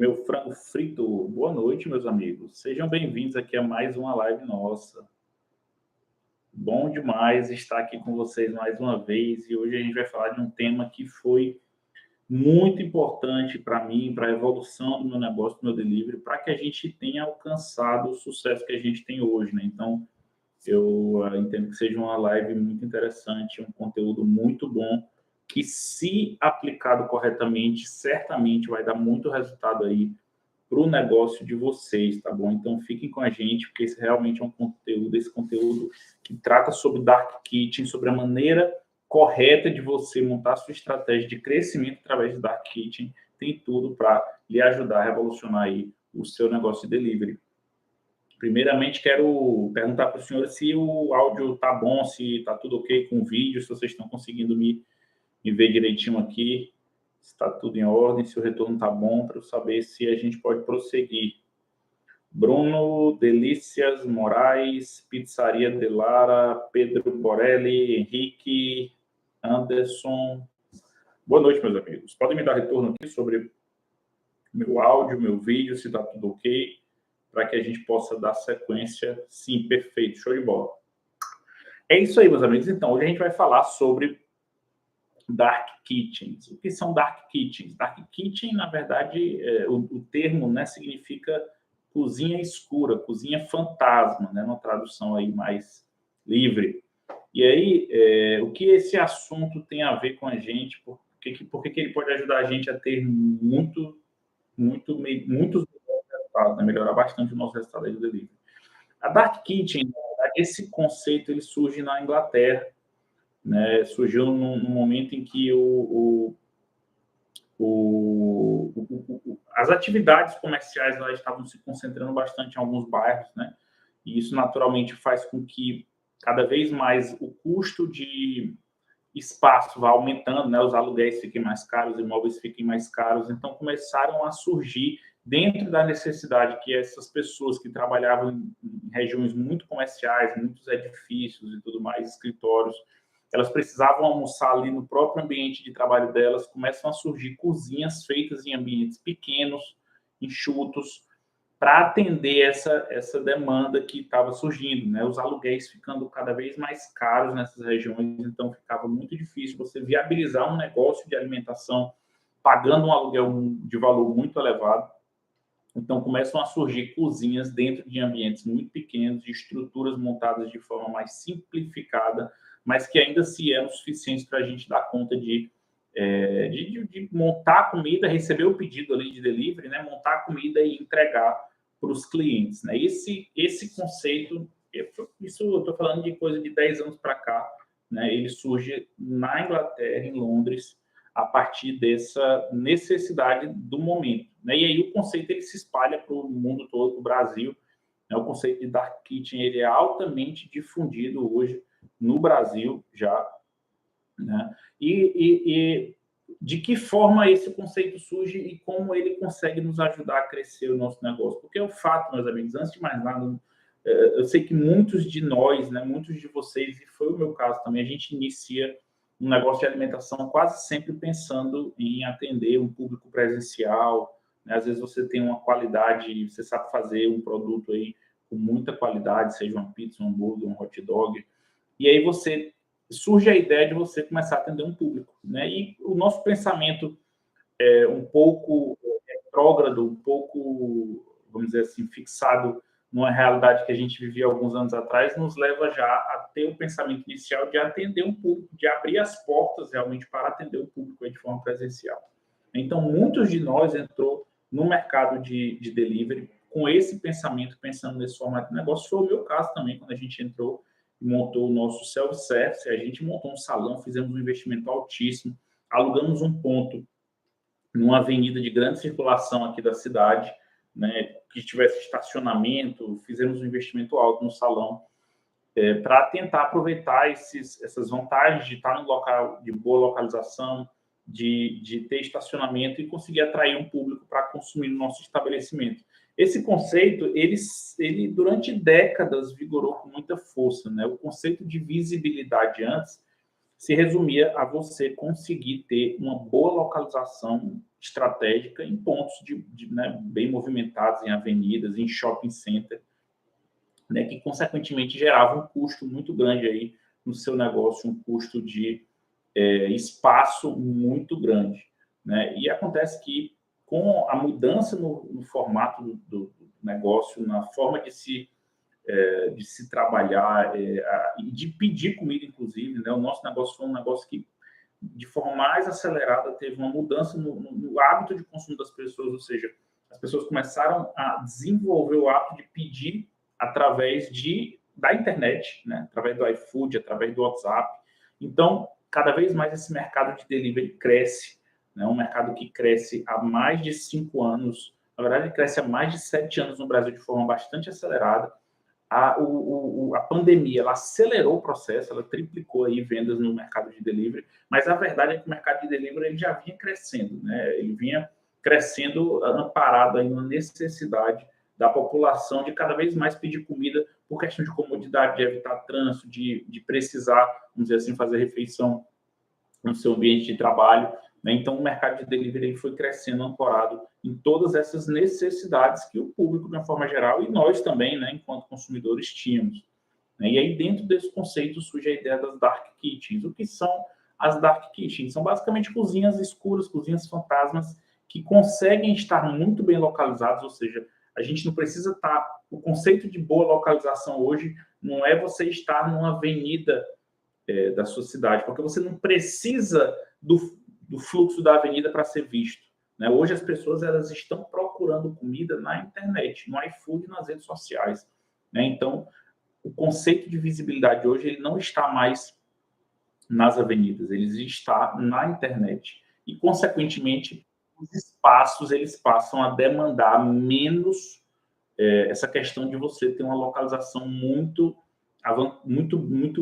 meu frango frito. Boa noite, meus amigos. Sejam bem-vindos aqui a mais uma live nossa. Bom demais estar aqui com vocês mais uma vez. E hoje a gente vai falar de um tema que foi muito importante para mim, para a evolução do meu negócio, do meu delivery, para que a gente tenha alcançado o sucesso que a gente tem hoje, né? Então, eu entendo que seja uma live muito interessante, um conteúdo muito bom, que, se aplicado corretamente, certamente vai dar muito resultado aí para o negócio de vocês, tá bom? Então, fiquem com a gente, porque esse realmente é um conteúdo, esse conteúdo que trata sobre Dark Kitchen, sobre a maneira correta de você montar a sua estratégia de crescimento através de Dark Kitchen. Tem tudo para lhe ajudar a revolucionar aí o seu negócio de delivery. Primeiramente, quero perguntar para os senhores se o áudio está bom, se está tudo ok com o vídeo, se vocês estão conseguindo me ver direitinho aqui, se está tudo em ordem, se o retorno está bom, para eu saber se a gente pode prosseguir. Bruno, Delícias Moraes, Pizzaria de Lara, Pedro Borelli, Henrique, Anderson. Boa noite, meus amigos. Podem me dar retorno aqui sobre meu áudio, meu vídeo, se está tudo ok, para que a gente possa dar sequência. Sim, perfeito, show de bola. É isso aí, meus amigos. Então, hoje a gente vai falar sobre Dark Kitchens. O que são Dark Kitchens? Dark Kitchen, na verdade, o termo, né, significa cozinha escura, cozinha fantasma, né, uma tradução aí mais livre. E aí, o que esse assunto tem a ver com a gente? Por que ele pode ajudar a gente a ter muitos resultados, né, melhorar bastante o nosso resultado aí do delivery? A Dark Kitchen, na verdade, esse conceito ele surge na Inglaterra, né? Surgiu num momento em que as atividades comerciais lá estavam se concentrando bastante em alguns bairros, né? E isso naturalmente faz com que cada vez mais o custo de espaço vá aumentando, né? Os aluguéis fiquem mais caros, os imóveis fiquem mais caros. Então começaram a surgir, dentro da necessidade que essas pessoas que trabalhavam em regiões muito comerciais, muitos edifícios e tudo mais, escritórios, elas precisavam almoçar ali no próprio ambiente de trabalho delas, começam a surgir cozinhas feitas em ambientes pequenos, enxutos, para atender essa demanda que estava surgindo, né? Os aluguéis ficando cada vez mais caros nessas regiões, então ficava muito difícil você viabilizar um negócio de alimentação pagando um aluguel de valor muito elevado. Então, começam a surgir cozinhas dentro de ambientes muito pequenos, de estruturas montadas de forma mais simplificada, mas que ainda assim eram suficientes para a gente dar conta de montar a comida, receber o pedido ali de delivery, né? Montar a comida e entregar para os clientes, né? Esse conceito, isso eu estou falando de coisa de 10 anos para cá, né? Ele surge na Inglaterra, em Londres, a partir dessa necessidade do momento, né? E aí o conceito ele se espalha para o mundo todo, para o Brasil, né? O conceito de Dark Kitchen ele é altamente difundido hoje no Brasil já, né? E de que forma esse conceito surge e como ele consegue nos ajudar a crescer o nosso negócio? Porque é o fato, meus amigos, antes de mais nada, eu sei que muitos de nós, né, muitos de vocês, e foi o meu caso também, a gente inicia um negócio de alimentação quase sempre pensando em atender um público presencial, né? Às vezes você tem uma qualidade, você sabe fazer um produto aí com muita qualidade, seja uma pizza, um hambúrguer, um hot dog, e aí surge a ideia de você começar a atender um público, né? E o nosso pensamento é um pouco retrógrado, um pouco, vamos dizer assim, fixado numa realidade que a gente vivia alguns anos atrás, nos leva já a ter o pensamento inicial de atender um público, de abrir as portas realmente para atender o público de forma presencial. Então, muitos de nós entrou no mercado de delivery com esse pensamento, pensando nesse formato de negócio. Foi o meu caso também, quando a gente entrou e montou o nosso self-service, a gente montou um salão, fizemos um investimento altíssimo, alugamos um ponto numa avenida de grande circulação aqui da cidade, né, que tivesse estacionamento, fizemos um investimento alto no salão, para tentar aproveitar essas vantagens de estar num local de boa localização, de ter estacionamento e conseguir atrair um público para consumir no nosso estabelecimento. Esse conceito, ele durante décadas vigorou com muita força, né? O conceito de visibilidade antes se resumia a você conseguir ter uma boa localização estratégica em pontos né, bem movimentados, em avenidas, em shopping center, né, que consequentemente gerava um custo muito grande aí no seu negócio, um custo de espaço muito grande, né? E acontece que com a mudança no formato do negócio, na forma de se trabalhar e de pedir comida, inclusive, né? O nosso negócio foi um negócio que, de forma mais acelerada, teve uma mudança no hábito de consumo das pessoas, ou seja, as pessoas começaram a desenvolver o hábito de pedir através da internet, né? Através do iFood, através do WhatsApp. Então, cada vez mais esse mercado de delivery cresce, né? Um mercado que cresce há mais de 5 anos, na verdade, ele cresce há mais de 7 anos no Brasil de forma bastante acelerada. A pandemia ela acelerou o processo, ela triplicou aí vendas no mercado de delivery, mas a verdade é que o mercado de delivery ele já vinha crescendo, né? Ele vinha crescendo amparado aí na necessidade da população de cada vez mais pedir comida por questão de comodidade, de evitar trânsito, de precisar, vamos dizer assim, fazer refeição no seu ambiente de trabalho, né? Então, o mercado de delivery foi crescendo ancorado em todas essas necessidades que o público, de uma forma geral, e nós também, né, enquanto consumidores, tínhamos, né? E aí, dentro desse conceito, surge a ideia das dark kitchens. O que são as dark kitchens? São basicamente cozinhas escuras, cozinhas fantasmas, que conseguem estar muito bem localizadas, ou seja, a gente não precisa estar... O conceito de boa localização hoje não é você estar numa avenida da sua cidade, porque você não precisa do fluxo da avenida para ser visto, né? Hoje as pessoas elas estão procurando comida na internet, no iFood, nas redes sociais, né? Então, o conceito de visibilidade hoje ele não está mais nas avenidas, ele está na internet. E, consequentemente, os espaços eles passam a demandar menos essa questão de você ter uma localização muito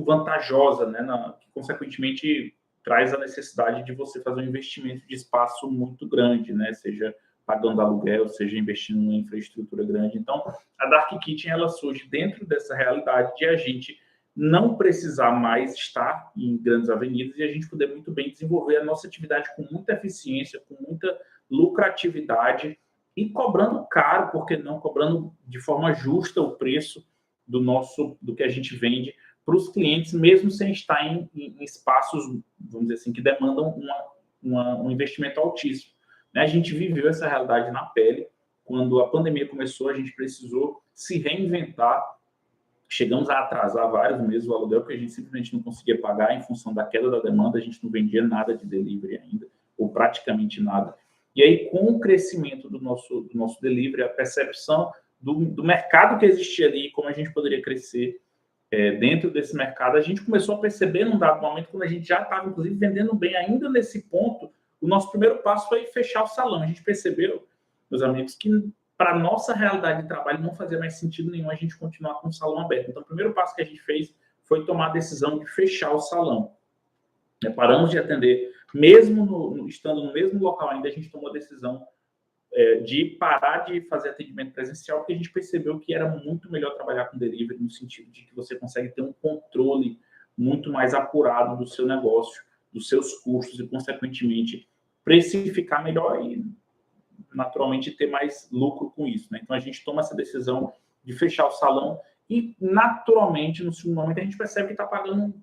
vantajosa, né? Que, consequentemente, traz a necessidade de você fazer um investimento de espaço muito grande, né? Seja pagando aluguel, seja investindo em infraestrutura grande. Então, a Dark Kitchen ela surge dentro dessa realidade de a gente não precisar mais estar em grandes avenidas e a gente poder muito bem desenvolver a nossa atividade com muita eficiência, com muita lucratividade e cobrando caro, porque não cobrando de forma justa o preço do que a gente vende para os clientes, mesmo sem estar em espaços, vamos dizer assim, que demandam um investimento altíssimo, né? A gente viveu essa realidade na pele. Quando a pandemia começou, a gente precisou se reinventar. Chegamos a atrasar vários meses o aluguel, porque a gente simplesmente não conseguia pagar em função da queda da demanda, a gente não vendia nada de delivery ainda, ou praticamente nada. E aí, com o crescimento do nosso delivery, a percepção do mercado que existia ali, como a gente poderia crescer dentro desse mercado, a gente começou a perceber num dado momento, quando a gente já estava, inclusive, vendendo bem. Ainda nesse ponto, o nosso primeiro passo foi fechar o salão. A gente percebeu, meus amigos, que para a nossa realidade de trabalho não fazia mais sentido nenhum a gente continuar com o salão aberto. Então, o primeiro passo que a gente fez foi tomar a decisão de fechar o salão. Paramos de atender, mesmo estando no mesmo local ainda, a gente tomou a decisão de parar de fazer atendimento presencial, porque a gente percebeu que era muito melhor trabalhar com delivery, no sentido de que você consegue ter um controle muito mais apurado do seu negócio, dos seus custos e, consequentemente, precificar melhor e, naturalmente, ter mais lucro com isso, né? Então, a gente toma essa decisão de fechar o salão e, naturalmente, no segundo momento, a gente percebe que está pagando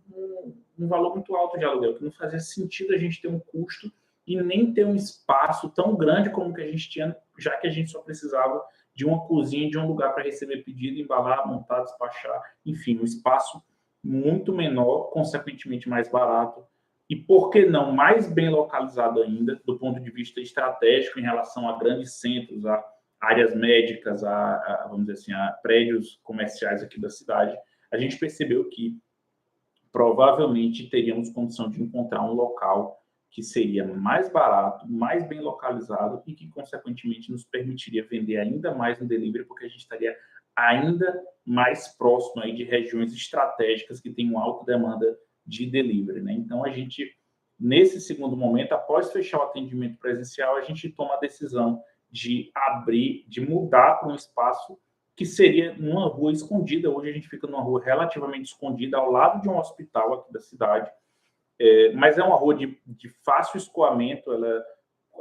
um valor muito alto de aluguel, que não fazia sentido a gente ter um custo e nem ter um espaço tão grande como que a gente tinha, já que a gente só precisava de uma cozinha, de um lugar para receber pedido, embalar, montar, despachar, enfim, um espaço muito menor, consequentemente mais barato, e, por que não, mais bem localizado ainda, do ponto de vista estratégico, em relação a grandes centros, a áreas médicas, vamos dizer assim, a prédios comerciais aqui da cidade. A gente percebeu que provavelmente teríamos condição de encontrar um local que seria mais barato, mais bem localizado e que, consequentemente, nos permitiria vender ainda mais no delivery, porque a gente estaria ainda mais próximo aí de regiões estratégicas que têm uma alta demanda de delivery, né? Então, a gente, nesse segundo momento, após fechar o atendimento presencial, a gente toma a decisão de abrir, de mudar para um espaço que seria numa rua escondida. Hoje a gente fica numa rua relativamente escondida, ao lado de um hospital aqui da cidade, mas é uma rua de fácil escoamento,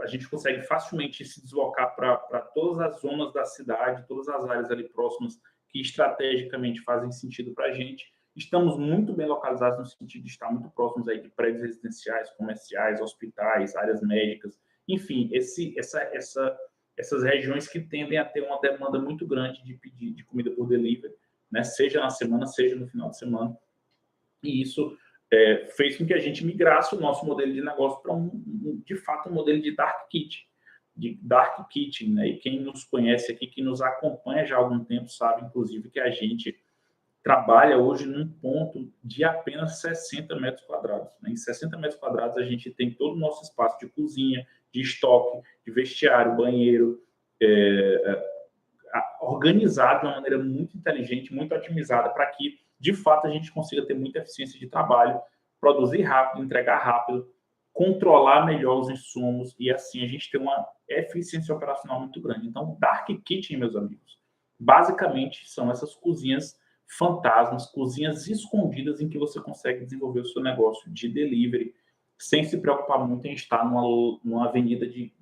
a gente consegue facilmente se deslocar para todas as zonas da cidade, todas as áreas ali próximas que estrategicamente fazem sentido para a gente. Estamos muito bem localizados no sentido de estar muito próximos aí de prédios residenciais, comerciais, hospitais, áreas médicas, enfim, essas regiões que tendem a ter uma demanda muito grande de pedir de comida por delivery, né? Seja na semana, seja no final de semana. E isso fez com que a gente migrasse o nosso modelo de negócio para de fato, um modelo de dark kitchen, né? E quem nos conhece aqui, que nos acompanha já há algum tempo, sabe, inclusive, que a gente trabalha hoje num ponto de apenas 60 metros quadrados. Né? Em 60 metros quadrados, a gente tem todo o nosso espaço de cozinha, de estoque, de vestiário, banheiro, organizado de uma maneira muito inteligente, muito otimizada, para que, de fato, a gente consiga ter muita eficiência de trabalho, produzir rápido, entregar rápido, controlar melhor os insumos e, assim, a gente ter uma eficiência operacional muito grande. Então, Dark Kitchen, meus amigos, basicamente são essas cozinhas fantasmas, cozinhas escondidas em que você consegue desenvolver o seu negócio de delivery sem se preocupar muito em estar numa avenida de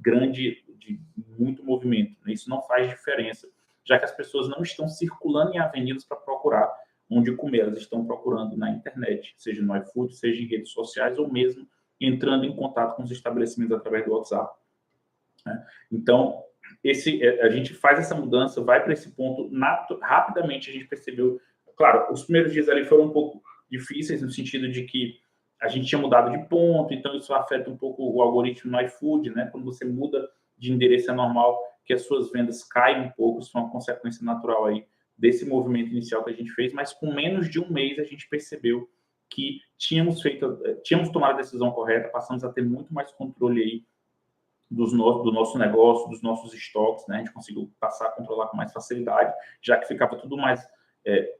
muito movimento. Isso não faz diferença, já que as pessoas não estão circulando em avenidas para procurar onde comer, elas estão procurando na internet, seja no iFood, seja em redes sociais, ou mesmo entrando em contato com os estabelecimentos através do WhatsApp. Então, a gente faz essa mudança, vai para esse ponto, rapidamente a gente percebeu. Claro, os primeiros dias ali foram um pouco difíceis, no sentido de que a gente tinha mudado de ponto, então isso afeta um pouco o algoritmo no iFood, né? Quando você muda de endereço, é normal que as suas vendas caem um pouco, isso é uma consequência natural aí desse movimento inicial que a gente fez, mas com menos de um mês a gente percebeu que tínhamos tomado a decisão correta, passamos a ter muito mais controle aí do nosso negócio, dos nossos estoques, né? A gente conseguiu passar a controlar com mais facilidade, já que ficava tudo mais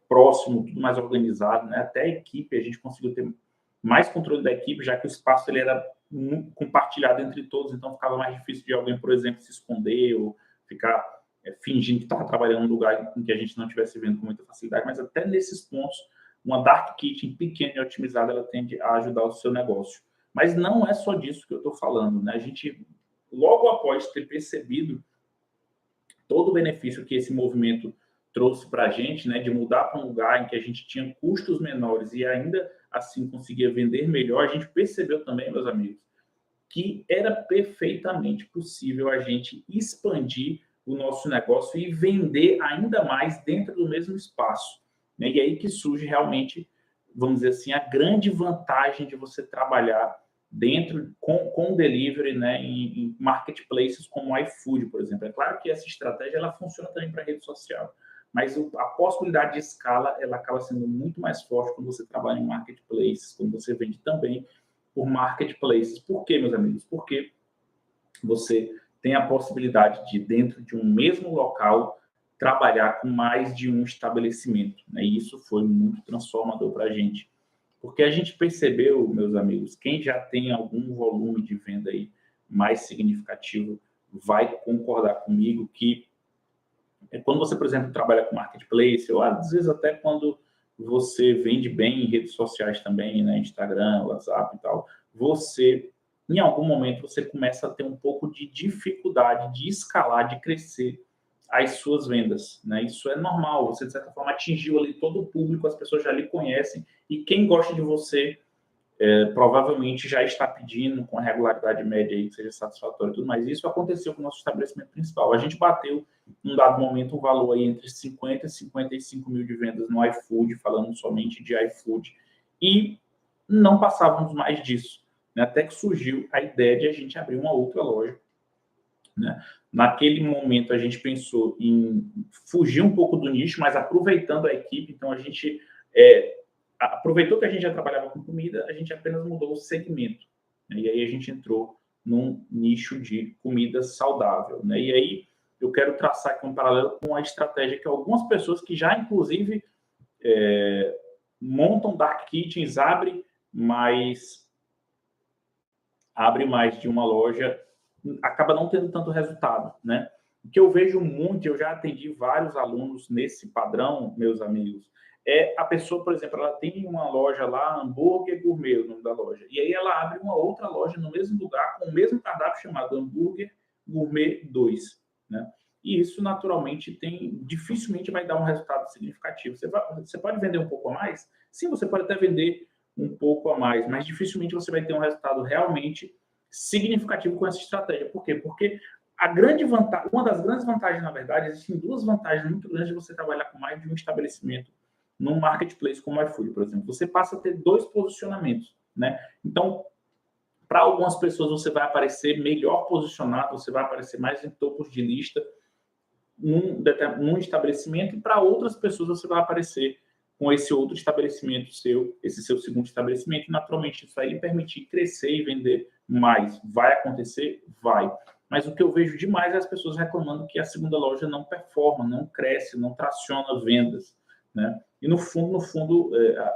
próximo, tudo mais organizado, né? Até a equipe, a gente conseguiu ter mais controle da equipe, já que o espaço ele era compartilhado entre todos, então ficava mais difícil de alguém, por exemplo, se esconder ou ficar fingindo que estava trabalhando em um lugar em que a gente não estivesse vendo com muita facilidade, mas até nesses pontos, uma dark kitchen pequena e otimizada, ela tende a ajudar o seu negócio. Mas não é só disso que eu estou falando, né? A gente, logo após ter percebido todo o benefício que esse movimento trouxe para a gente, né, de mudar para um lugar em que a gente tinha custos menores e ainda assim conseguia vender melhor, a gente percebeu também, meus amigos, que era perfeitamente possível a gente expandir o nosso negócio e vender ainda mais dentro do mesmo espaço. Né? E aí que surge realmente, vamos dizer assim, a grande vantagem de você trabalhar dentro com delivery, né, em marketplaces como o iFood, por exemplo. É claro que essa estratégia ela funciona também para rede social, mas a possibilidade de escala ela acaba sendo muito mais forte quando você trabalha em marketplaces, quando você vende também por marketplaces. Por quê, meus amigos? Porque você tem a possibilidade de, dentro de um mesmo local, trabalhar com mais de um estabelecimento. Né? E isso foi muito transformador para a gente. Porque a gente percebeu, meus amigos, quem já tem algum volume de venda aí mais significativo vai concordar comigo que quando você, por exemplo, trabalha com marketplace, ou às vezes até quando você vende bem em redes sociais também, né, Instagram, WhatsApp e tal, você, em algum momento, você começa a ter um pouco de dificuldade de escalar, de crescer as suas vendas, né? Isso é normal, você, de certa forma, atingiu ali todo o público, as pessoas já lhe conhecem, e quem gosta de você provavelmente já está pedindo com a regularidade média aí que seja satisfatória e tudo mais. Isso aconteceu com o nosso estabelecimento principal. A gente bateu, num dado momento, um valor aí entre 50 e 55 mil de vendas no iFood, falando somente de iFood, e não passávamos mais disso, né? Até que surgiu a ideia de a gente abrir uma outra loja, né? Naquele momento, a gente pensou em fugir um pouco do nicho, mas aproveitando a equipe, então a gente aproveitou que a gente já trabalhava com comida, a gente apenas mudou o segmento. Né? E aí a gente entrou num nicho de comida saudável. Né? E aí eu quero traçar aqui um paralelo com a estratégia que algumas pessoas que já, inclusive, montam dark kitchens, abrem mais de uma loja, acaba não tendo tanto resultado. Né? O que eu vejo muito, eu já atendi vários alunos nesse padrão, meus amigos, a pessoa, por exemplo, ela tem uma loja lá, Hambúrguer Gourmet, o nome da loja, e aí ela abre uma outra loja no mesmo lugar, com o mesmo cardápio chamado Hambúrguer Gourmet 2, né? E isso, naturalmente, dificilmente vai dar um resultado significativo. Você pode vender um pouco a mais? Sim, você pode até vender um pouco a mais, mas dificilmente você vai ter um resultado realmente significativo com essa estratégia. Por quê? Porque uma das grandes vantagens, na verdade, existem duas vantagens muito grandes de você trabalhar com mais de um estabelecimento num marketplace como o iFood, por exemplo. Você passa a ter 2 posicionamentos, né? Então, para algumas pessoas você vai aparecer melhor posicionado, você vai aparecer mais em topos de lista num estabelecimento, e para outras pessoas você vai aparecer com esse outro estabelecimento esse seu segundo estabelecimento, e naturalmente isso vai lhe permitir crescer e vender mais. Vai acontecer? Vai. Mas o que eu vejo demais é as pessoas reclamando que a segunda loja não performa, não cresce, não traciona vendas, né? E no fundo,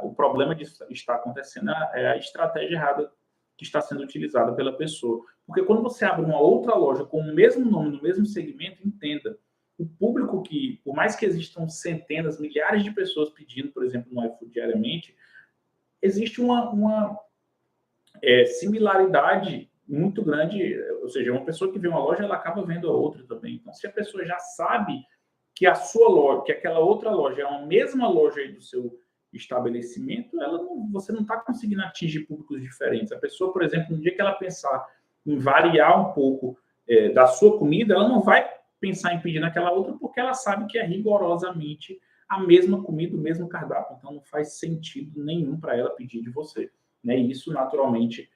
o problema disso está acontecendo é a estratégia errada que está sendo utilizada pela pessoa. Porque quando você abre uma outra loja com o mesmo nome, no mesmo segmento, entenda, o público que, por mais que existam centenas, milhares de pessoas pedindo, por exemplo, no iFood diariamente, existe uma similaridade muito grande, ou seja, uma pessoa que vê uma loja, ela acaba vendo a outra também. Então, se a pessoa já sabe que a sua loja, que aquela outra loja é a mesma loja aí do seu estabelecimento, você não está conseguindo atingir públicos diferentes. A pessoa, por exemplo, no dia que ela pensar em variar um pouco da sua comida, ela não vai pensar em pedir naquela outra, porque ela sabe que é rigorosamente a mesma comida, o mesmo cardápio. Então, não faz sentido nenhum para ela pedir de você, né? E isso, naturalmente,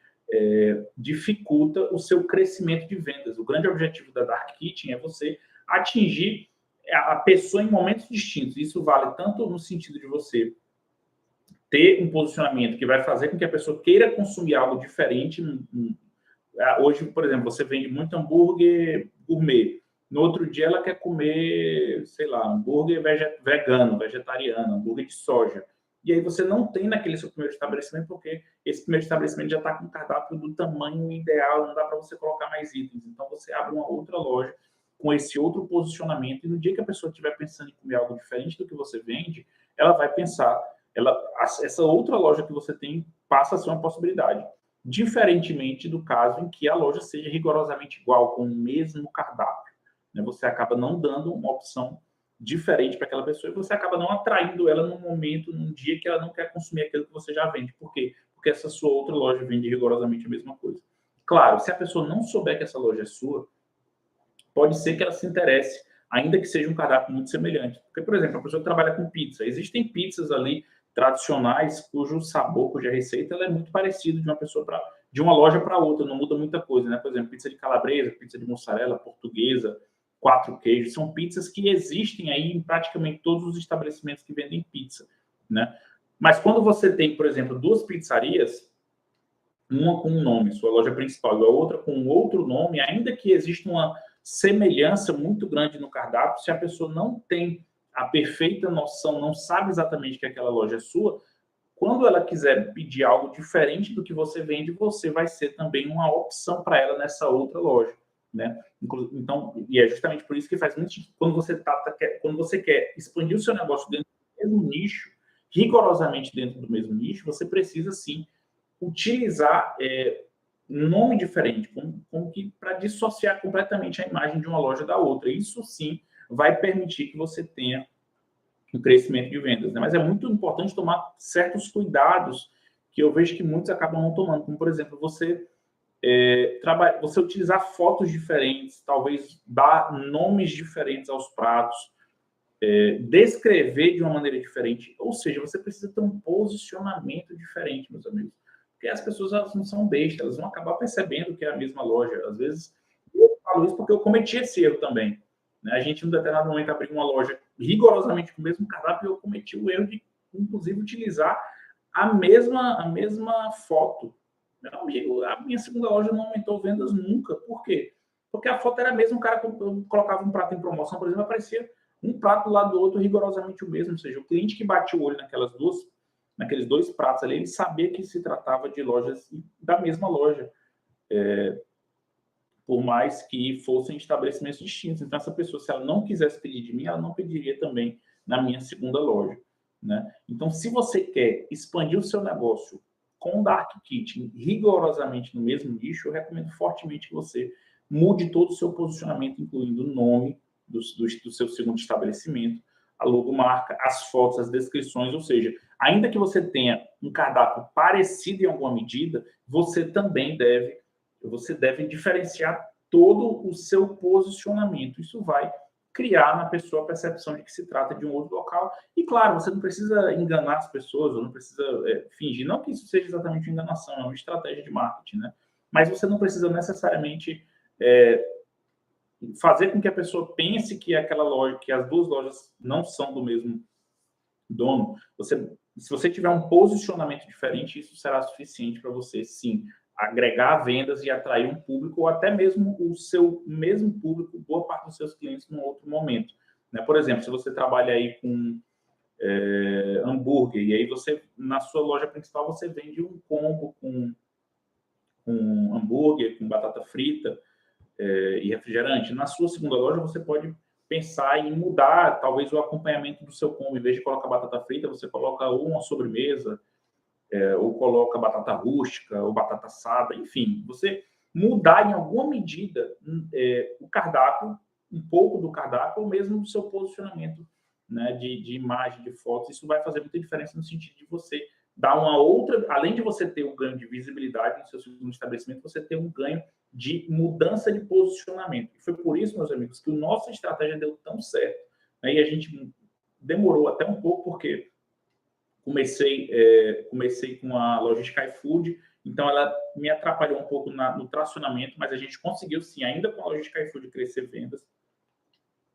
dificulta o seu crescimento de vendas. O grande objetivo da Dark Kitchen é você atingir a pessoa em momentos distintos. Isso vale tanto no sentido de você ter um posicionamento que vai fazer com que a pessoa queira consumir algo diferente. Hoje, por exemplo, você vende muito hambúrguer gourmet. No outro dia, ela quer comer, sei lá, hambúrguer vegano, vegetariano, hambúrguer de soja. E aí você não tem naquele seu primeiro estabelecimento, porque esse primeiro estabelecimento já está com o cardápio do tamanho ideal, não dá para você colocar mais itens. Então, você abre uma outra loja com esse outro posicionamento, e no dia que a pessoa estiver pensando em comer algo diferente do que você vende, ela vai pensar, essa outra loja que você tem passa a ser uma possibilidade. Diferentemente do caso em que a loja seja rigorosamente igual, com o mesmo cardápio, né? Você acaba não dando uma opção diferente para aquela pessoa, e você acaba não atraindo ela num momento, num dia que ela não quer consumir aquilo que você já vende. Por quê? Porque essa sua outra loja vende rigorosamente a mesma coisa. Claro, se a pessoa não souber que essa loja é sua, pode ser que ela se interesse, ainda que seja um cardápio muito semelhante. Porque, por exemplo, a pessoa que trabalha com pizza, existem pizzas ali tradicionais cujo sabor, cuja receita, ela é muito parecida de uma loja para outra, não muda muita coisa, né? Por exemplo, pizza de calabresa, pizza de mussarela, portuguesa, 4 queijos, são pizzas que existem aí em praticamente todos os estabelecimentos que vendem pizza, né? Mas quando você tem, por exemplo, 2 pizzarias, uma com um nome, sua loja principal, e a outra com um outro nome, ainda que exista uma semelhança muito grande no cardápio, se a pessoa não tem a perfeita noção, não sabe exatamente que aquela loja é sua, quando ela quiser pedir algo diferente do que você vende, você vai ser também uma opção para ela nessa outra loja, né? Então, e é justamente por isso que faz muito sentido, quando você quer expandir o seu negócio dentro do mesmo nicho, rigorosamente dentro do mesmo nicho, você precisa sim utilizar nome diferente, como que para dissociar completamente a imagem de uma loja da outra. Isso sim vai permitir que você tenha um crescimento de vendas, né? Mas é muito importante tomar certos cuidados que eu vejo que muitos acabam não tomando, como por exemplo, você utilizar fotos diferentes, talvez dar nomes diferentes aos pratos, descrever de uma maneira diferente, ou seja, você precisa ter um posicionamento diferente, meus amigos. Porque as pessoas, elas não são bestas, elas vão acabar percebendo que é a mesma loja. Às vezes, eu falo isso porque eu cometi esse erro também, né? A gente, em um determinado momento, abriu uma loja rigorosamente com o mesmo cardápio, e eu cometi o erro de, inclusive, utilizar a mesma foto. Meu amigo, a minha segunda loja não aumentou vendas nunca. Por quê? Porque a foto era a mesma, o cara colocava um prato em promoção, por exemplo, aparecia um prato do lado do outro rigorosamente o mesmo. Ou seja, o cliente que batia o olho naqueles 2 pratos ali, ele sabia que se tratava de lojas da mesma loja, por mais que fossem estabelecimentos distintos. Então, essa pessoa, se ela não quisesse pedir de mim, ela não pediria também na minha segunda loja, né? Então, se você quer expandir o seu negócio com o Dark Kitchen rigorosamente no mesmo nicho, eu recomendo fortemente que você mude todo o seu posicionamento, incluindo o nome do seu segundo estabelecimento, a logomarca, as fotos, as descrições, ou seja, ainda que você tenha um cardápio parecido em alguma medida, você também deve diferenciar todo o seu posicionamento. Isso vai criar na pessoa a percepção de que se trata de um outro local. E, claro, você não precisa enganar as pessoas, ou não precisa fingir. Não que isso seja exatamente uma enganação, é uma estratégia de marketing, né? Mas você não precisa necessariamente fazer com que a pessoa pense que aquela loja, que as duas lojas não são do mesmo dono. Se você tiver um posicionamento diferente, isso será suficiente para você, sim, agregar vendas e atrair um público, ou até mesmo o seu mesmo público, boa parte dos seus clientes, num outro momento, né? Por exemplo, se você trabalha aí com hambúrguer, e aí você, na sua loja principal, você vende um combo com hambúrguer, com batata frita e refrigerante. Na sua segunda loja, você pode pensar em mudar, talvez, o acompanhamento do seu combo. Em vez de colocar batata frita, você coloca ou uma sobremesa, ou coloca batata rústica, ou batata assada, enfim. Você mudar, em alguma medida, o cardápio, um pouco do cardápio, ou mesmo do seu posicionamento, né, de imagem, de fotos. Isso vai fazer muita diferença no sentido de você dar uma outra... Além de você ter um ganho de visibilidade no seu segundo estabelecimento, você ter um ganho de mudança de posicionamento. E foi por isso, meus amigos, que a nossa estratégia deu tão certo. Aí a gente demorou até um pouco, porque comecei com a logística iFood, então ela me atrapalhou um pouco no tracionamento, mas a gente conseguiu, sim, ainda com a logística iFood, crescer vendas,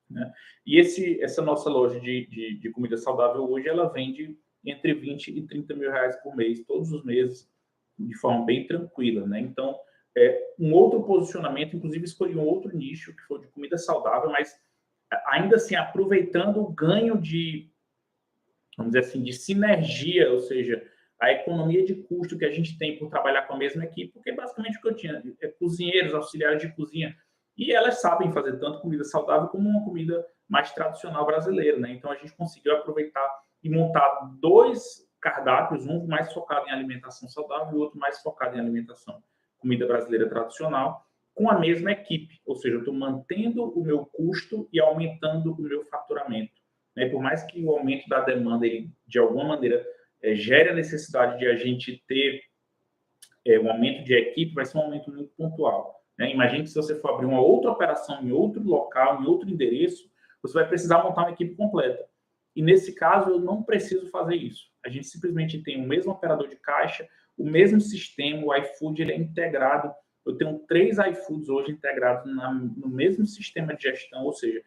né? E essa nossa loja de comida saudável hoje, ela vende entre 20 e 30 mil reais por mês, todos os meses, de forma bem tranquila, né? Então, um outro posicionamento, inclusive escolhi um outro nicho, que foi de comida saudável, mas ainda assim aproveitando o ganho de, vamos dizer assim, de sinergia, ou seja, a economia de custo que a gente tem por trabalhar com a mesma equipe, porque basicamente o que eu tinha cozinheiros, auxiliares de cozinha, e elas sabem fazer tanto comida saudável como uma comida mais tradicional brasileira, né? Então a gente conseguiu aproveitar e montar dois cardápios, um mais focado em alimentação saudável e o outro mais focado em alimentação comida brasileira tradicional, com a mesma equipe, ou seja, eu estou mantendo o meu custo e aumentando o meu faturamento. Né? Por mais que o aumento da demanda, ele, de alguma maneira, gere a necessidade de a gente ter um aumento de equipe, vai ser um aumento muito pontual. Né? Imagine que se você for abrir uma outra operação em outro local, em outro endereço, você vai precisar montar uma equipe completa. E nesse caso, eu não preciso fazer isso. A gente simplesmente tem o mesmo operador de caixa, o mesmo sistema, o iFood ele é integrado. Eu tenho 3 iFoods hoje integrados no mesmo sistema de gestão, ou seja,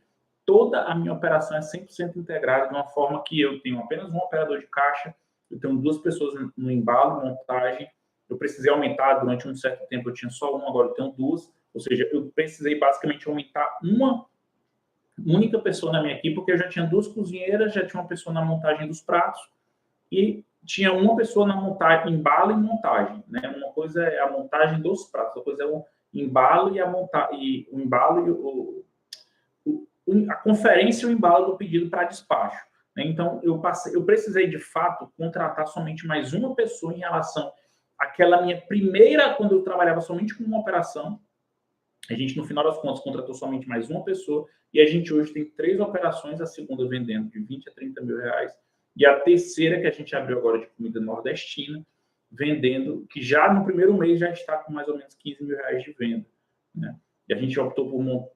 toda a minha operação é 100% integrada de uma forma que eu tenho apenas um operador de caixa, eu tenho 2 pessoas no embalo, montagem. Eu precisei aumentar durante um certo tempo, eu tinha só uma, agora eu tenho 2. Ou seja, eu precisei basicamente aumentar uma única pessoa na minha equipe, porque eu já tinha 2 cozinheiras, já tinha uma pessoa na montagem dos pratos e tinha uma pessoa na montagem, embalo e montagem, né? Uma coisa é a montagem dos pratos, outra coisa é o embalo e a montagem, o embalo e a conferência e o embalo do pedido para despacho, né? Então eu precisei de fato contratar somente mais uma pessoa em relação àquela minha primeira, quando eu trabalhava somente com uma operação. A gente, no final das contas, contratou somente mais uma pessoa e a gente hoje tem 3 operações, a segunda vendendo de 20 a 30 mil reais e a terceira que a gente abriu agora de comida nordestina, vendendo, que já no primeiro mês já está com mais ou menos 15 mil reais de venda, né? E a gente optou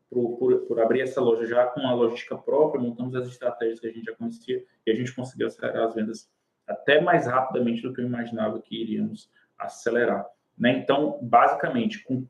por abrir essa loja já com a logística própria, montamos as estratégias que a gente já conhecia e a gente conseguiu acelerar as vendas até mais rapidamente do que eu imaginava que iríamos acelerar, né? Então, basicamente, com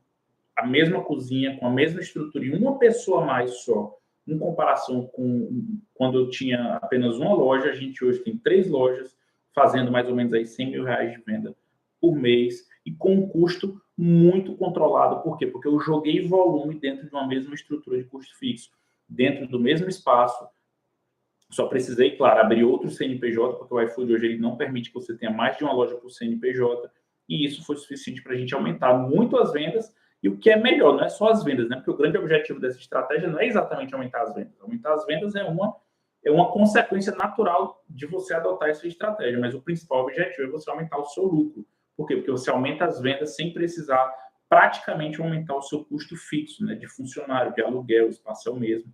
a mesma cozinha, com a mesma estrutura e uma pessoa a mais só, em comparação com quando eu tinha apenas uma loja, a gente hoje tem 3 lojas, fazendo mais ou menos aí 100 mil reais de venda por mês e com um custo muito controlado. Por quê? Porque eu joguei volume dentro de uma mesma estrutura de custo fixo, dentro do mesmo espaço. Só precisei, claro, abrir outro CNPJ, porque o iFood hoje ele não permite que você tenha mais de uma loja por CNPJ, e isso foi suficiente para a gente aumentar muito as vendas. E o que é melhor, não é só as vendas, né? Porque o grande objetivo dessa estratégia não é exatamente aumentar as vendas. Aumentar as vendas é é uma consequência natural de você adotar essa estratégia, mas o principal objetivo é você aumentar o seu lucro. Por quê? Porque você aumenta as vendas sem precisar praticamente aumentar o seu custo fixo, né, de funcionário, de aluguel, o espaço é o mesmo.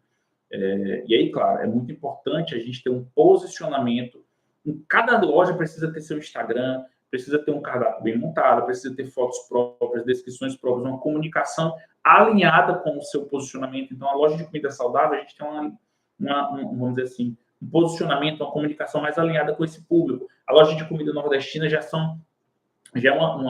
E aí, claro, é muito importante a gente ter um posicionamento. Cada loja precisa ter seu Instagram, precisa ter um cardápio bem montado, precisa ter fotos próprias, descrições próprias, uma comunicação alinhada com o seu posicionamento. Então, a loja de comida saudável, a gente tem vamos dizer assim, um posicionamento, uma comunicação mais alinhada com esse público. A loja de comida nordestina já é uma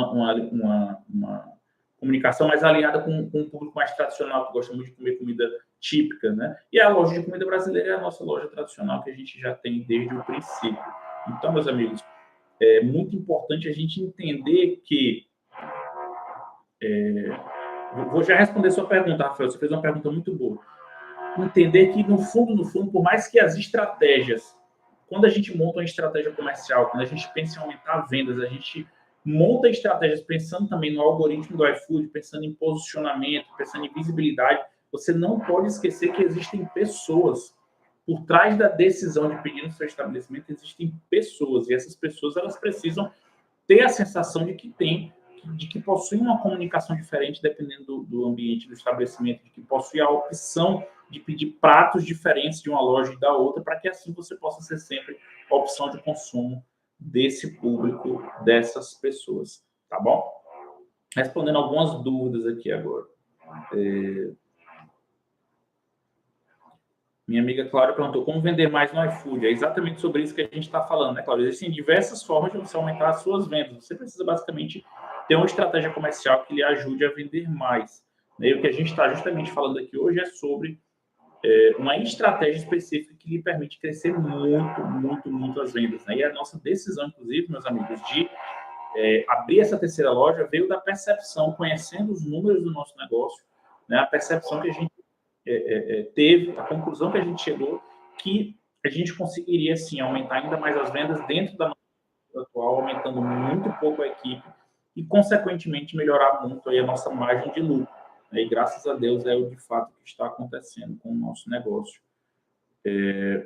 comunicação mais alinhada com um público mais tradicional, que gosta muito de comer comida típica, né? E a loja de comida brasileira é a nossa loja tradicional, que a gente já tem desde o princípio. Então, meus amigos, é muito importante a gente entender que... vou já responder sua pergunta, Rafael, você fez uma pergunta muito boa. Entender que, no fundo, por mais que as estratégias, quando a gente monta uma estratégia comercial, quando a gente pensa em aumentar vendas, a gente monta estratégias pensando também no algoritmo do iFood, pensando em posicionamento, pensando em visibilidade, você não pode esquecer que existem pessoas por trás da decisão de pedir no seu estabelecimento, existem pessoas, e essas pessoas elas precisam ter a sensação de que possuem uma comunicação diferente dependendo do ambiente do estabelecimento, de que possui a opção de pedir pratos diferentes de uma loja e da outra, para que assim você possa ser sempre a opção de consumo desse público, dessas pessoas, tá bom? Respondendo algumas dúvidas aqui agora. Minha amiga Cláudia perguntou como vender mais no iFood. É exatamente sobre isso que a gente está falando, né, Cláudia? Existem diversas formas de você aumentar as suas vendas. Você precisa, basicamente, ter uma estratégia comercial que lhe ajude a vender mais. E o que a gente está justamente falando aqui hoje é sobre uma estratégia específica que lhe permite crescer muito as vendas. Né? E a nossa decisão, inclusive, meus amigos, de abrir essa terceira loja veio da percepção, conhecendo os números do nosso negócio, né? A percepção que a gente teve, a conclusão que a gente chegou, que a gente conseguiria, sim, aumentar ainda mais as vendas dentro da nossa atual, aumentando muito pouco a equipe e, consequentemente, melhorar muito aí a nossa margem de lucro. E, graças a Deus, é o de fato que está acontecendo com o nosso negócio. O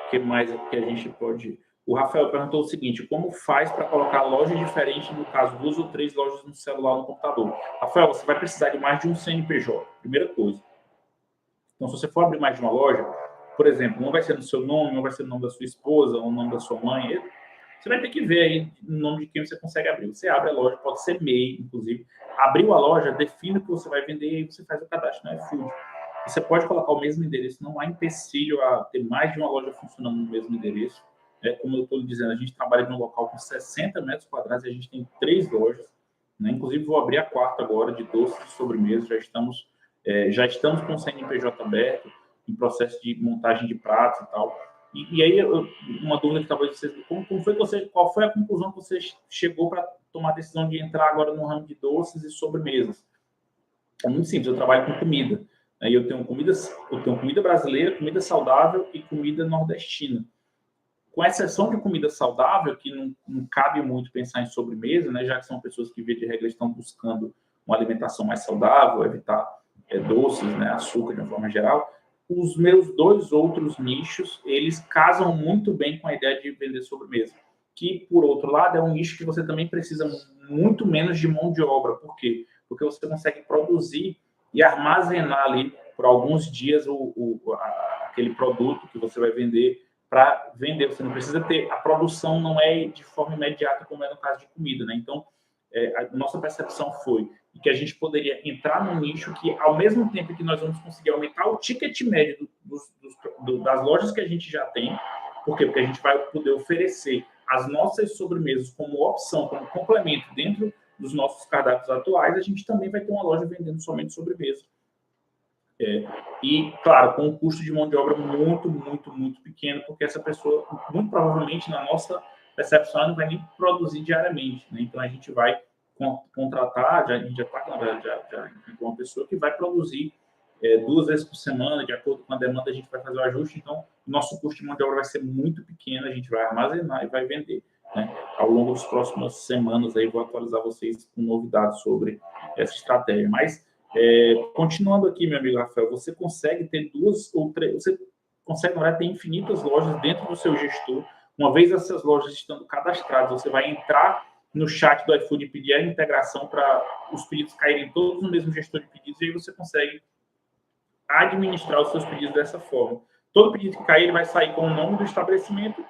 que mais que a gente pode... O Rafael perguntou o seguinte, como faz para colocar loja diferente, no caso, 2 ou 3 lojas no celular ou no computador? Rafael, você vai precisar de mais de um CNPJ, primeira coisa. Então, se você for abrir mais de uma loja, por exemplo, um vai ser no seu nome, um vai ser no nome da sua esposa, um no nome da sua mãe, você vai ter que ver aí o nome de quem você consegue abrir. Você abre a loja, pode ser MEI, inclusive. Abriu a loja, define o que você vai vender e aí você faz o cadastro no iFood. Você pode colocar o mesmo endereço, não há empecilho a ter mais de uma loja funcionando no mesmo endereço. Como eu estou dizendo, a gente trabalha em um local com 60 metros quadrados e a gente tem 3 lojas. Né? Inclusive, vou abrir a 4ª agora, de doces e sobremesas. Já estamos com o CNPJ aberto, em processo de montagem de pratos e tal. E aí, uma dúvida que talvez vocês... Qual foi a conclusão que você chegou para tomar a decisão de entrar agora no ramo de doces e sobremesas? É muito simples, eu trabalho com comida. Né? Eu tenho comida brasileira, comida saudável e comida nordestina. Com exceção de comida saudável, que não cabe muito pensar em sobremesa, né? Já que são pessoas que, via de regra, estão buscando uma alimentação mais saudável, evitar doces, né? Açúcar de uma forma geral. Os meus 2 outros nichos, eles casam muito bem com a ideia de vender sobremesa. Que, por outro lado, é um nicho que você também precisa muito menos de mão de obra. Por quê? Porque você consegue produzir e armazenar ali por alguns dias aquele produto que você vai vender para vender. Você não precisa ter... A produção não é de forma imediata, como é no caso de comida, né? Então, a nossa percepção foi que a gente poderia entrar num nicho que, ao mesmo tempo que nós vamos conseguir aumentar o ticket médio das lojas que a gente já tem, por quê? Porque a gente vai poder oferecer as nossas sobremesas como opção, como complemento dentro dos nossos cardápios atuais, a gente também vai ter uma loja vendendo somente sobremesa. E, claro, com um custo de mão de obra muito pequeno, porque essa pessoa, muito provavelmente, na nossa percepção, não vai nem produzir diariamente. Né? Então, a gente vai contratar, a gente já está com uma pessoa que vai produzir 2 vezes por semana, de acordo com a demanda, a gente vai fazer o ajuste. Então, nosso custo de mão de obra vai ser muito pequeno, a gente vai armazenar e vai vender. Né? Ao longo das próximas semanas, aí, vou atualizar vocês com novidades sobre essa estratégia. Mas Continuando aqui, meu amigo Rafael, você consegue ter 2 ou 3, você consegue, na verdade, ter infinitas lojas dentro do seu gestor. Uma vez essas lojas estando cadastradas, você vai entrar no chat do iFood e pedir a integração para os pedidos caírem todos no mesmo gestor de pedidos, e aí você consegue administrar os seus pedidos dessa forma. Todo pedido que cair, ele vai sair com o nome do estabelecimento,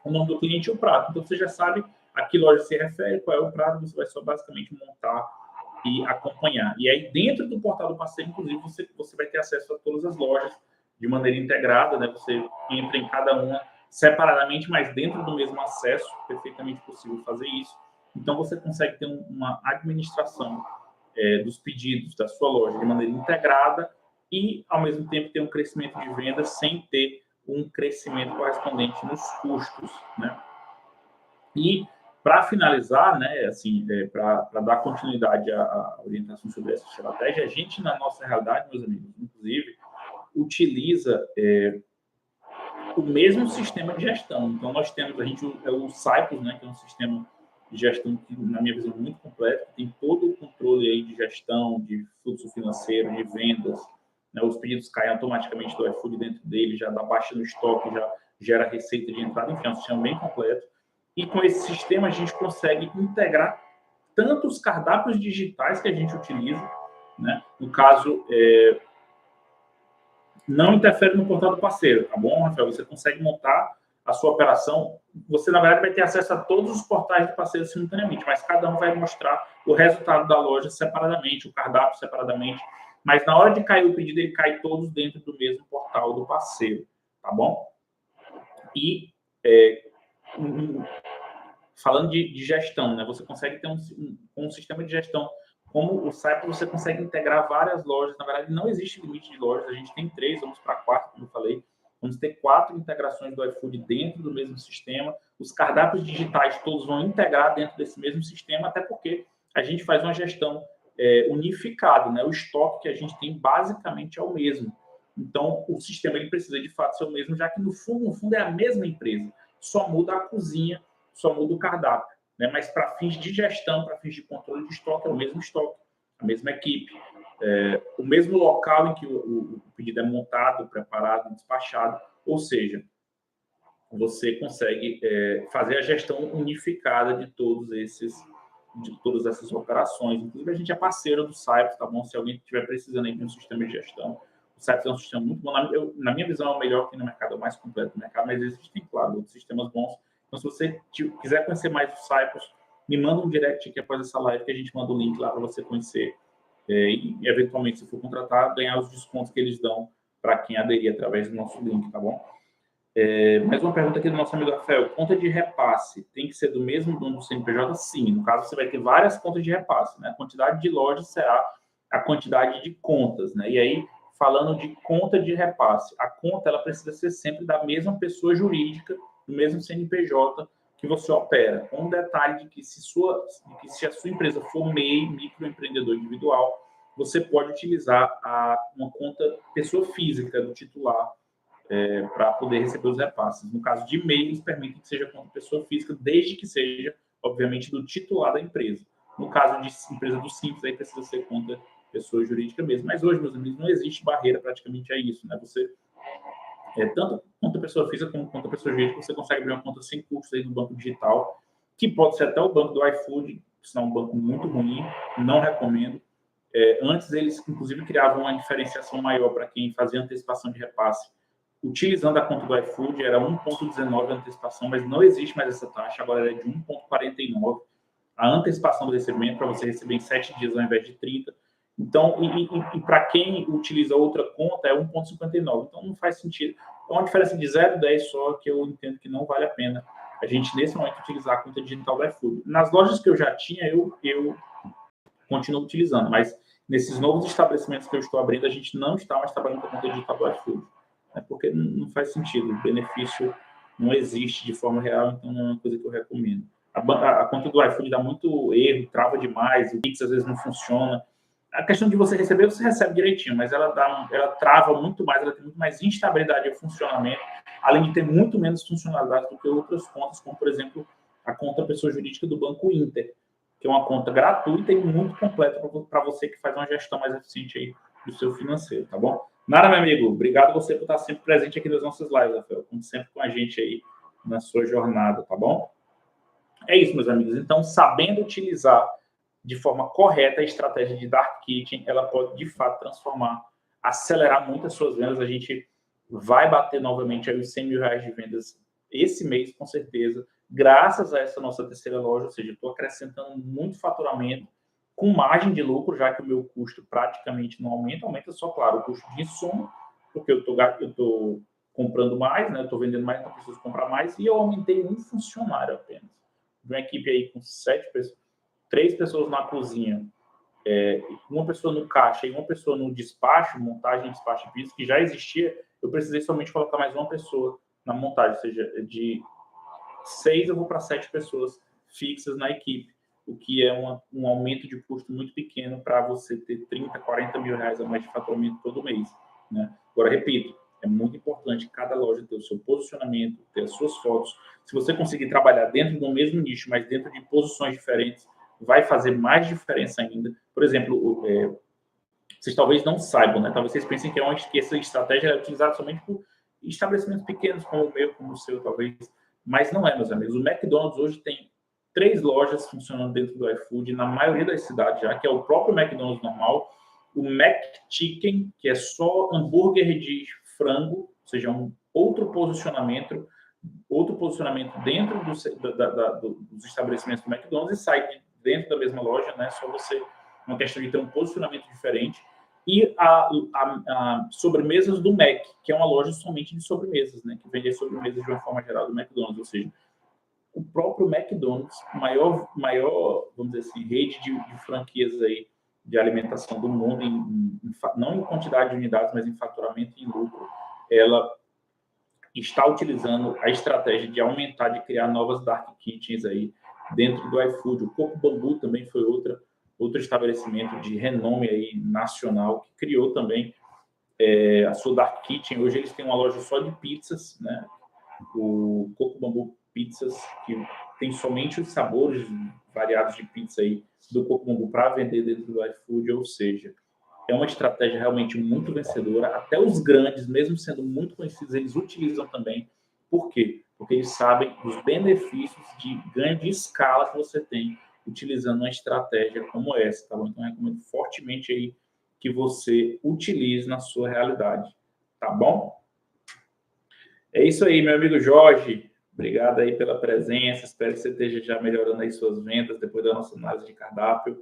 o nome do cliente e o prato. Então, você já sabe a que loja se refere, qual é o prato, você vai só basicamente montar e acompanhar. E aí, dentro do portal do parceiro, inclusive, você vai ter acesso a todas as lojas de maneira integrada, né? Você entra em cada uma separadamente, mas dentro do mesmo acesso, perfeitamente possível fazer isso. Então, você consegue ter uma administração dos pedidos da sua loja de maneira integrada e, ao mesmo tempo, ter um crescimento de vendas sem ter um crescimento correspondente nos custos, né? E, para finalizar, né, assim, para dar continuidade à orientação sobre essa estratégia, a gente, na nossa realidade, meus amigos, inclusive, utiliza o mesmo sistema de gestão. Então, nós temos, o Cyprus, né, que é um sistema de gestão que, na minha visão, é muito completo, que tem todo o controle aí de gestão, de fluxo financeiro, de vendas, né, os pedidos caem automaticamente do iFood dentro dele, já dá baixa no estoque, já gera receita de entrada, enfim, é um sistema bem completo. E com esse sistema a gente consegue integrar tanto os cardápios digitais que a gente utiliza, né, no caso, não interfere no portal do parceiro, tá bom, Rafael? Você consegue montar a sua operação. Você, na verdade, vai ter acesso a todos os portais do parceiro simultaneamente, mas cada um vai mostrar o resultado da loja separadamente, o cardápio separadamente. Mas na hora de cair o pedido, ele cai todos dentro do mesmo portal do parceiro, tá bom? E falando de gestão, né? Você consegue ter um sistema de gestão como o Cyprus, você consegue integrar várias lojas. Na verdade, não existe limite de lojas. A gente tem 3, vamos para 4, como eu falei. Vamos ter 4 integrações do iFood dentro do mesmo sistema. Os cardápios digitais todos vão integrar dentro desse mesmo sistema, até porque a gente faz uma gestão unificada, né? O estoque que a gente tem basicamente é o mesmo. Então, o sistema ele precisa de fato ser o mesmo, já que no fundo é a mesma empresa. Só muda a cozinha, só muda o cardápio, né? Mas para fins de gestão, para fins de controle de estoque, é o mesmo estoque, a mesma equipe, o mesmo local em que o pedido é montado, preparado, despachado, ou seja, você consegue fazer a gestão unificada de todas essas operações. Inclusive, a gente é parceiro do Cyprus, tá bom? Se alguém estiver precisando aí de um sistema de gestão, o Cyprus é um sistema muito bom. Na minha visão, é o melhor aqui no mercado, é o mais completo do mercado, mas existem, claro, outros sistemas bons. Então, se você quiser conhecer mais o Cyprus, me manda um direct aqui após essa live, que a gente manda o link lá para você conhecer e, eventualmente, se for contratar, ganhar os descontos que eles dão para quem aderir através do nosso link, tá bom? Mais uma pergunta aqui do nosso amigo Rafael. Conta de repasse tem que ser do mesmo dono do CNPJ? Sim. No caso, você vai ter várias contas de repasse, né? A quantidade de lojas será a quantidade de contas, né? E aí, falando de conta de repasse, a conta ela precisa ser sempre da mesma pessoa jurídica, do mesmo CNPJ que você opera. Com um detalhe de que se a sua empresa for MEI, microempreendedor individual, você pode utilizar uma conta pessoa física do titular para poder receber os repasses. No caso de MEI, eles permitem que seja conta pessoa física, desde que seja, obviamente, do titular da empresa. No caso de empresa do Simples, aí precisa ser conta pessoa jurídica mesmo. Mas hoje, meus amigos, não existe barreira praticamente a isso, né? Você, tanto conta pessoa física como conta pessoa jurídica, você consegue abrir uma conta sem custos aí no banco digital, que pode ser até o banco do iFood, que é um banco muito ruim, não recomendo. Antes, eles, inclusive, criavam uma diferenciação maior para quem fazia antecipação de repasse. Utilizando a conta do iFood, era 1,19 a antecipação, mas não existe mais essa taxa, agora ela é de 1,49. A antecipação do recebimento, para você receber em 7 dias ao invés de 30. Então, e para quem utiliza outra conta, é 1,59. Então, não faz sentido. É uma diferença de 0,10 só, que eu entendo que não vale a pena a gente, nesse momento, utilizar a conta digital do iFood. Nas lojas que eu já tinha, eu continuo utilizando, mas nesses novos estabelecimentos que eu estou abrindo, a gente não está mais trabalhando com a conta digital do iFood. Porque não faz sentido, o benefício não existe de forma real, então não é uma coisa que eu recomendo. A conta do iFood dá muito erro, trava demais, o Pix às vezes não funciona. A questão de você receber, você recebe direitinho, mas ela trava muito mais, ela tem muito mais instabilidade de funcionamento, além de ter muito menos funcionalidade do que outras contas, como, por exemplo, a conta pessoa jurídica do Banco Inter. que é uma conta gratuita e muito completa para você que faz uma gestão mais eficiente aí do seu financeiro, tá bom? Nada, meu amigo. Obrigado você por estar sempre presente aqui nas nossas lives, Rafael. Como sempre com a gente aí na sua jornada, tá bom? É isso, meus amigos. Então, sabendo utilizar de forma correta a estratégia de Dark Kitchen, ela pode, de fato, transformar, acelerar muito as suas vendas. A gente vai bater novamente aí os 100 mil reais de vendas esse mês, com certeza, graças a essa nossa terceira loja, ou seja, estou acrescentando muito faturamento com margem de lucro, já que o meu custo praticamente não aumenta, aumenta só, claro, o custo de insumo, porque eu estou comprando mais, né? Eu estou vendendo mais, então preciso comprar mais, e eu aumentei um funcionário apenas. De uma equipe aí com 7 pessoas, 3 pessoas na cozinha, uma pessoa no caixa e uma pessoa no despacho, montagem, despacho de piso, que já existia, eu precisei somente colocar mais uma pessoa na montagem, ou seja, de 6 eu vou para 7 pessoas fixas na equipe, o que é um aumento de custo muito pequeno para você ter 30, 40 mil reais a mais de faturamento todo mês, né? Agora, repito, é muito importante cada loja ter o seu posicionamento, ter as suas fotos. Se você conseguir trabalhar dentro do mesmo nicho, mas dentro de posições diferentes, vai fazer mais diferença ainda. Por exemplo, vocês talvez não saibam, né? Talvez vocês pensem que essa estratégia é utilizada somente por estabelecimentos pequenos, como o meu, como o seu, talvez. Mas não é, meus amigos. O McDonald's hoje tem 3 lojas funcionando dentro do iFood, na maioria das cidades já, que é o próprio McDonald's normal, o McChicken, que é só hambúrguer de frango, ou seja, um outro posicionamento dentro dos estabelecimentos do McDonald's e sai dentro da mesma loja, né? Só você, uma questão de ter um posicionamento diferente. E a sobremesas do Mac, que é uma loja somente de sobremesas, né? Que vende sobremesas de uma forma geral do McDonald's, ou seja, o próprio McDonald's, maior, vamos dizer assim, rede de franquias aí de alimentação do mundo, não em quantidade de unidades, mas em faturamento e em lucro, ela está utilizando a estratégia de aumentar, de criar novas dark kitchens aí dentro do iFood. O Coco Bambu também foi outro estabelecimento de renome aí nacional que criou também a sua dark kitchen. Hoje eles têm uma loja só de pizzas, né? O Coco Bambu Pizzas, que tem somente os sabores variados de pizza aí do Coco Bambu para vender dentro do iFood, ou seja, é uma estratégia realmente muito vencedora. Até os grandes, mesmo sendo muito conhecidos, eles utilizam também. Por quê? Porque eles sabem dos benefícios de ganho de escala que você tem utilizando uma estratégia como essa, tá bom? Então, eu recomendo fortemente aí que você utilize na sua realidade, tá bom? É isso aí, meu amigo Jorge. Obrigado aí pela presença. Espero que você esteja já melhorando aí suas vendas depois da nossa análise de cardápio.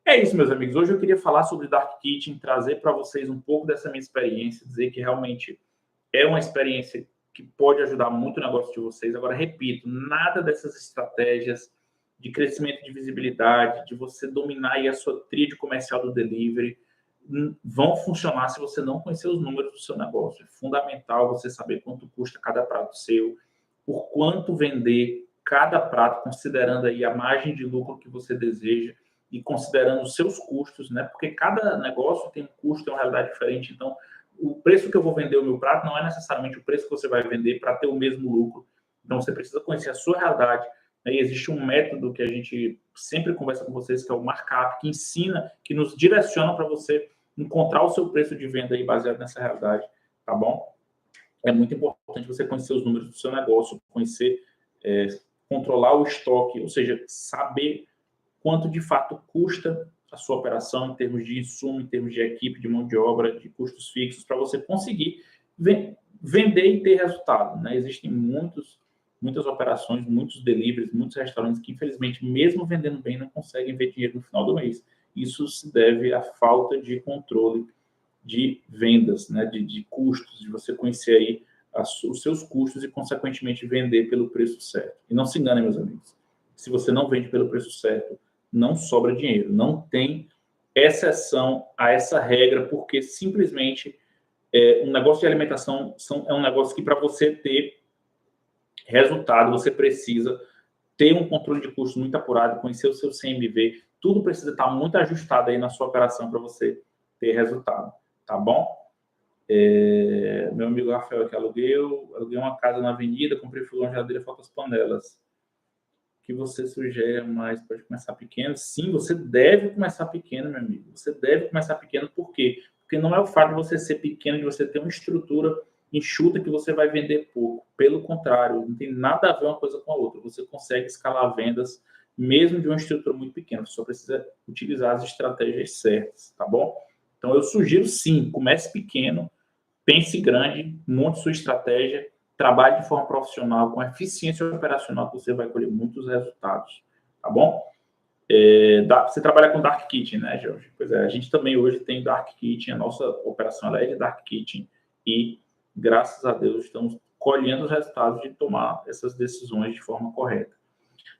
É isso, meus amigos. Hoje eu queria falar sobre Dark Kitchen, trazer para vocês um pouco dessa minha experiência, dizer que realmente é uma experiência que pode ajudar muito o negócio de vocês. Agora, repito, nada dessas estratégias de crescimento de visibilidade, de você dominar aí a sua tríade comercial do delivery, vão funcionar se você não conhecer os números do seu negócio. É fundamental você saber quanto custa cada prato seu, por quanto vender cada prato, considerando aí a margem de lucro que você deseja e considerando os seus custos, né? Porque cada negócio tem um custo, tem uma realidade diferente. Então, o preço que eu vou vender o meu prato não é necessariamente o preço que você vai vender para ter o mesmo lucro. Então, você precisa conhecer a sua realidade. Aí existe um método que a gente sempre conversa com vocês, que é o markup, que ensina, que nos direciona para você encontrar o seu preço de venda aí baseado nessa realidade, tá bom? É muito importante você conhecer os números do seu negócio, conhecer, controlar o estoque, ou seja, saber quanto de fato custa a sua operação em termos de insumo, em termos de equipe, de mão de obra, de custos fixos, para você conseguir vender e ter resultado, né? Existem muitas operações, muitos deliveries, muitos restaurantes que, infelizmente, mesmo vendendo bem, não conseguem ver dinheiro no final do mês. Isso se deve à falta de controle de vendas, né? de custos, de você conhecer aí os seus custos e, consequentemente, vender pelo preço certo. E não se enganem, meus amigos. Se você não vende pelo preço certo, não sobra dinheiro. Não tem exceção a essa regra, porque simplesmente um negócio de alimentação é um negócio que, para você ter resultado, você precisa ter um controle de custo muito apurado, conhecer o seu CMV, tudo precisa estar muito ajustado aí na sua operação para você ter resultado, tá bom? Meu amigo Rafael, que aluguei uma casa na avenida, comprei fogão, geladeira, faltam as panelas. que você sugere mais para começar pequeno? Sim, você deve começar pequeno, meu amigo. Você deve começar pequeno, por quê? Porque não é o fato de você ser pequeno, de você ter uma estrutura enxuta que você vai vender pouco. Pelo contrário, não tem nada a ver uma coisa com a outra. Você consegue escalar vendas mesmo de uma estrutura muito pequena. Você só precisa utilizar as estratégias certas, tá bom? Então, eu sugiro sim, comece pequeno, pense grande, monte sua estratégia, trabalhe de forma profissional, com eficiência operacional, que você vai colher muitos resultados, tá bom? Você trabalha com Dark Kitchen, né, Jorge? Pois é, a gente também hoje tem Dark Kitchen, a nossa operação é de Dark Kitchen, e graças a Deus estamos colhendo os resultados de tomar essas decisões de forma correta.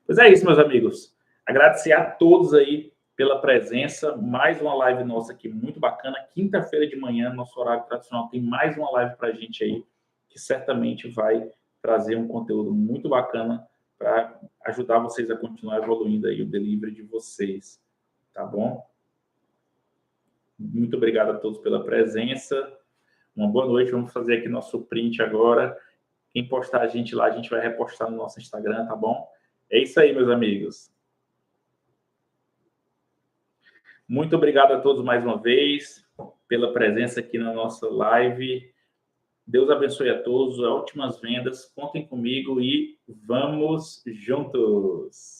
Pois é isso, meus amigos. Agradecer a todos aí pela presença. Mais uma live nossa aqui, muito bacana. Quinta-feira de manhã, nosso horário tradicional, tem mais uma live para a gente aí, que certamente vai trazer um conteúdo muito bacana para ajudar vocês a continuar evoluindo aí o delivery de vocês, tá bom? Muito obrigado a todos pela presença. Uma boa noite. Vamos fazer aqui nosso print agora. Quem postar a gente lá, a gente vai repostar no nosso Instagram, tá bom? É isso aí, meus amigos. Muito obrigado a todos mais uma vez pela presença aqui na nossa live. Deus abençoe a todos, ótimas vendas, contem comigo e vamos juntos!